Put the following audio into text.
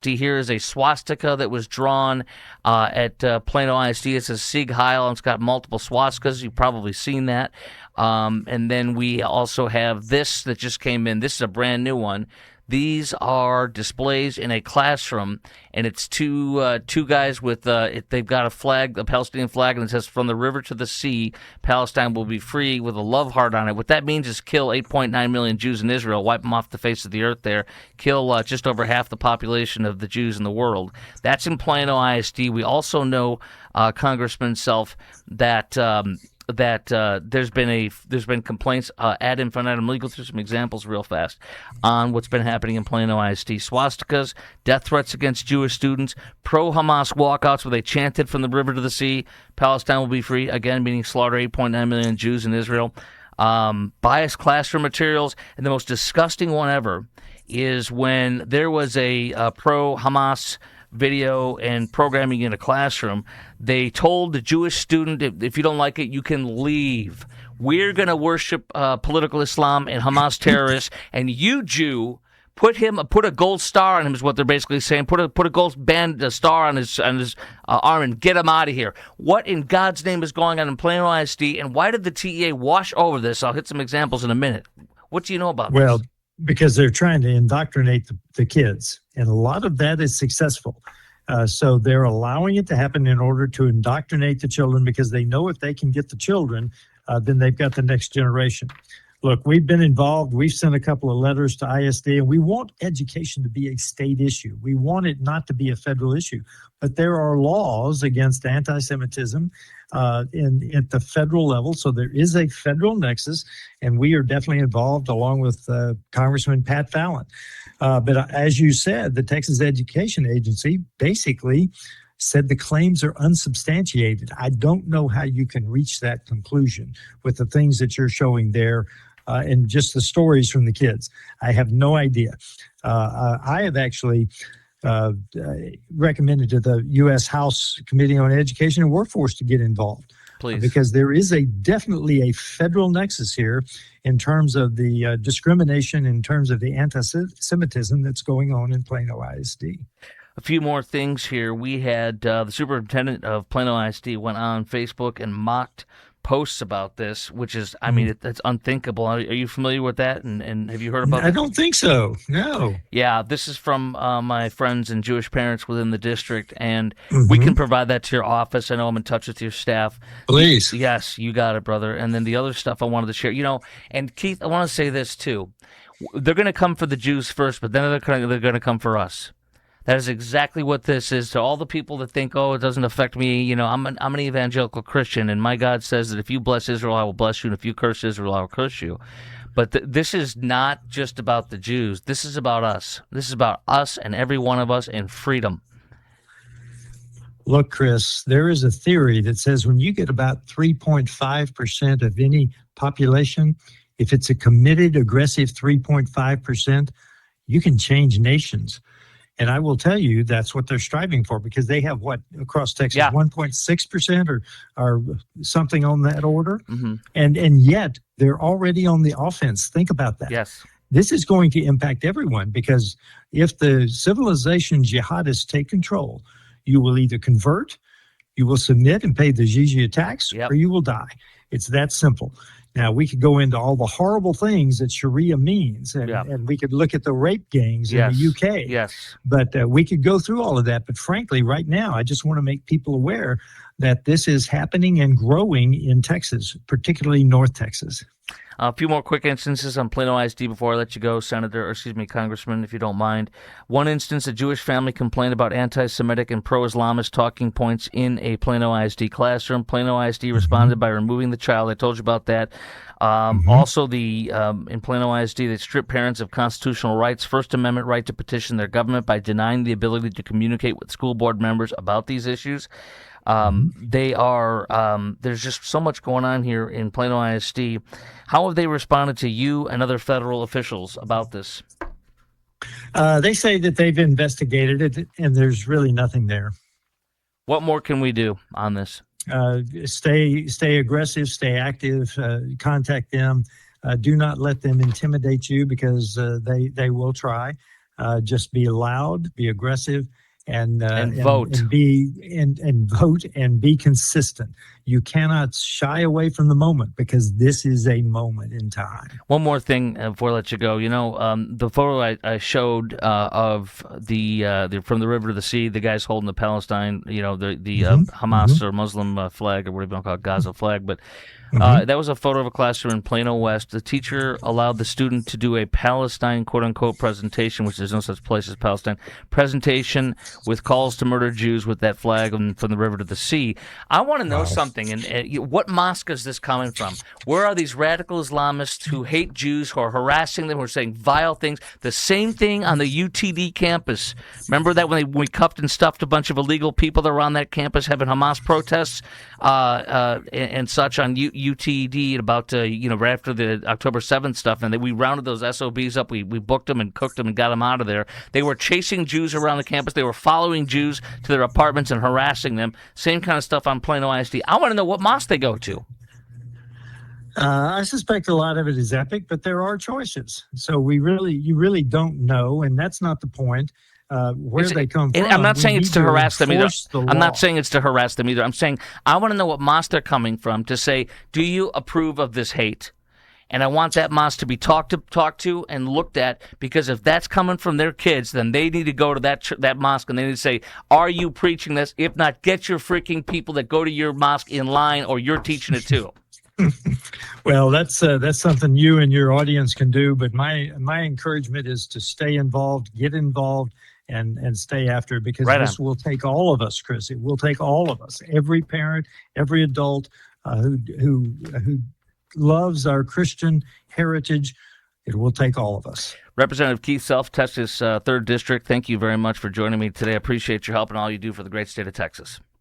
here is a swastika that was drawn at Plano ISD. It's a Sieg Heil. It's got multiple swastikas. You've probably seen that. And then we also have this that just came in. This is a brand new one. These are displays in a classroom, and it's two guys with they've got a flag, a Palestinian flag, and it says "From the river to the sea, Palestine will be free," with a love heart on it. What that means is kill 8.9 million Jews in Israel, wipe them off the face of the earth there, kill just over half the population of the Jews in the world. That's in Plano ISD. We also know, Congressman Self, that there's been complaints ad infinitum. Let me go through some examples real fast on what's been happening in Plano ISD. Swastikas, death threats against Jewish students, pro-Hamas walkouts where they chanted "From the river to the sea, Palestine will be free," again meaning slaughter 8.9 million Jews in Israel. Biased classroom materials, and the most disgusting one ever is when there was a pro-Hamas video and programming in a classroom. They told the Jewish student, if you don't like it, you can leave. We're going to worship political Islam and Hamas terrorists, and you, Jew, put a gold star on him, is what they're basically saying. Put a gold star on his arm and get him out of here. What in God's name is going on in Plano ISD, and why did the TEA wash over this? I'll hit some examples in a minute. What do you know about this? Because they're trying to indoctrinate the kids, and a lot of that is successful. So they're allowing it to happen in order to indoctrinate the children, because they know if they can get the children, then they've got the next generation. Look, we've been involved. We've sent a couple of letters to ISD, and we want education to be a state issue. We want it not to be a federal issue. But there are laws against anti-Semitism at the federal level. So there is a federal nexus, and we are definitely involved along with Congressman Pat Fallon. But as you said, the Texas Education Agency basically said the claims are unsubstantiated. I don't know how you can reach that conclusion with the things that you're showing there and just the stories from the kids. I have no idea. I have actually recommended to the U.S. House Committee on Education and Workforce to get involved. Please. Because there is definitely a federal nexus here in terms of the discrimination, in terms of the anti-Semitism that's going on in Plano ISD. A few more things here. We had the superintendent of Plano ISD went on Facebook and mocked posts about this, which is, I mean, it's unthinkable. Are you familiar with that? And have you heard about it? I don't think so. No. Yeah, this is from my friends and Jewish parents within the district, and we can provide that to your office. I know I'm in touch with your staff. Please. Yes, you got it, brother. And then the other stuff I wanted to share, and Keith, I want to say this too. They're going to come for the Jews first, but then they're going to come for us. That is exactly what this is. To all the people that think, oh, it doesn't affect me, I'm an evangelical Christian, and my God says that if you bless Israel, I will bless you, and if you curse Israel, I will curse you. But this is not just about the Jews. This is about us. This is about us and every one of us and freedom. Look, Chris, there is a theory that says when you get about 3.5% of any population, if it's a committed, aggressive 3.5%, you can change nations. And I will tell you that's what they're striving for, because they have across Texas, 1.6% or something on that order. Mm-hmm. And yet they're already on the offense. Think about that. Yes. This is going to impact everyone, because if the civilization jihadists take control, you will either convert, you will submit and pay the jizya tax, or you will die. It's that simple. Now, we could go into all the horrible things that Sharia means, and we could look at the rape gangs in the UK. Yes. But we could go through all of that. But frankly, right now, I just want to make people aware that this is happening and growing in Texas, particularly North Texas. A few more quick instances on Plano ISD before I let you go, Congressman, if you don't mind. One instance, a Jewish family complained about anti-Semitic and pro-Islamist talking points in a Plano ISD classroom. Plano ISD responded by removing the child. I told you about that. Also, in Plano ISD, they stripped parents of constitutional rights, First Amendment right to petition their government by denying the ability to communicate with school board members about these issues. There's just so much going on here in Plano ISD. How have they responded to you and other federal officials about this? They say that they've investigated it, and there's really nothing there. What more can we do on this? Stay aggressive, stay active, contact them. Do not let them intimidate you, because they will try. just be loud, be aggressive, and vote. and vote and be consistent. You cannot shy away from the moment because this is a moment in time. One more thing before I let you go. The photo I showed of the from the river to the sea, the guys holding the Palestine, the Hamas or Muslim flag, or whatever you want to call it, Gaza flag. But that was a photo of a classroom in Plano West. The teacher allowed the student to do a Palestine quote-unquote presentation, which there's no such place as Palestine, presentation with calls to murder Jews with that flag from the river to the sea. I want to know something. And what mosque is this coming from? Where are these radical Islamists who hate Jews, who are harassing them, who are saying vile things? The same thing on the UTD campus. Remember that when we cuffed and stuffed a bunch of illegal people that were on that campus having Hamas protests and such on UTD about right after the October 7th stuff, and we rounded those SOBs up. We booked them and cooked them and got them out of there. They were chasing Jews around the campus. They were following Jews to their apartments and harassing them. Same kind of stuff on Plano ISD. I want to know what mosque they go to. I suspect a lot of it is epic, but there are choices. So you really don't know, and that's not the point. Where they come from. I'm not saying it's to harass them either. I'm not saying it's to harass them either. I'm saying I want to know what mosque they're coming from to say, do you approve of this hate? And I want that mosque to be talked to and looked at, because if that's coming from their kids, then they need to go to that mosque and they need to say, are you preaching this? If not, get your freaking people that go to your mosque in line, or you're teaching it too. Well, that's something you and your audience can do. But my encouragement is to stay involved, get involved, and stay after it, because this will take all of us, Chris. It will take all of us, every parent, every adult who loves our Christian heritage. It will take all of us. Representative Keith Self, Texas 3rd District, thank you very much for joining me today. I appreciate your help and all you do for the great state of Texas.